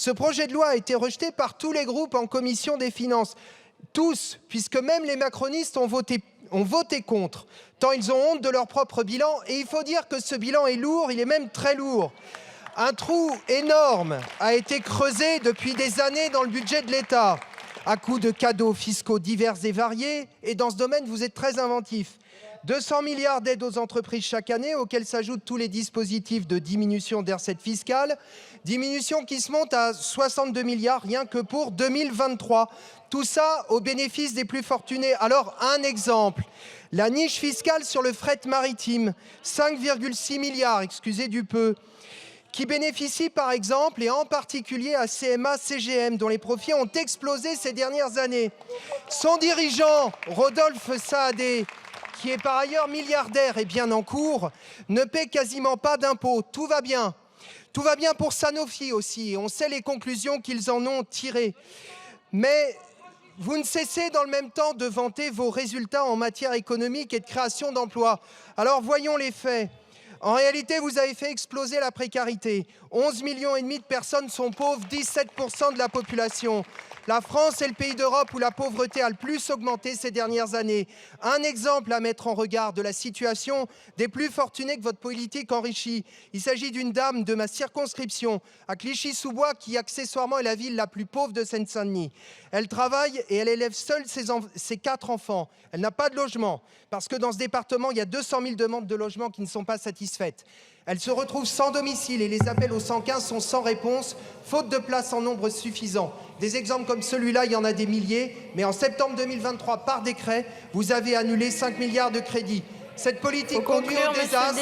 Ce projet de loi a été rejeté par tous les groupes en commission des finances. Tous, puisque même les macronistes ont voté contre, tant ils ont honte de leur propre bilan. Et il faut dire que ce bilan est lourd, il est même très lourd. Un trou énorme a été creusé depuis des années dans le budget de l'État, à coups de cadeaux fiscaux divers et variés. Et dans ce domaine, vous êtes très inventifs. 200 milliards d'aides aux entreprises chaque année, auxquels s'ajoutent tous les dispositifs de diminution des recettes fiscales, diminution qui se monte à 62 milliards rien que pour 2023. Tout ça au bénéfice des plus fortunés. Alors, un exemple, la niche fiscale sur le fret maritime, 5,6 milliards, excusez du peu, qui bénéficie par exemple, et en particulier à CMA CGM, dont les profits ont explosé ces dernières années. Son dirigeant, Rodolphe Saadé, qui est par ailleurs milliardaire et bien en cours, ne paie quasiment pas d'impôts. Tout va bien. Tout va bien pour Sanofi aussi. On sait les conclusions qu'ils en ont tirées. Mais vous ne cessez dans le même temps de vanter vos résultats en matière économique et de création d'emplois. Alors voyons les faits. En réalité, vous avez fait exploser la précarité. 11,5 millions de personnes sont pauvres, 17% de la population. La France est le pays d'Europe où la pauvreté a le plus augmenté ces dernières années. Un exemple à mettre en regard de la situation des plus fortunés que votre politique enrichit. Il s'agit d'une dame de ma circonscription, à Clichy-sous-Bois, qui accessoirement est la ville la plus pauvre de Seine-Saint-Denis. Elle travaille et elle élève seule ses 4 enfants. Elle n'a pas de logement, parce que dans ce département, il y a 200 000 demandes de logement qui ne sont pas satisfaites. Elle se retrouve sans domicile et les appels au 115 sont sans réponse, faute de place en nombre suffisant. Des exemples comme celui-là, il y en a des milliers, mais en septembre 2023, par décret, vous avez annulé 5 milliards de crédits. Cette politique conduit au désastre.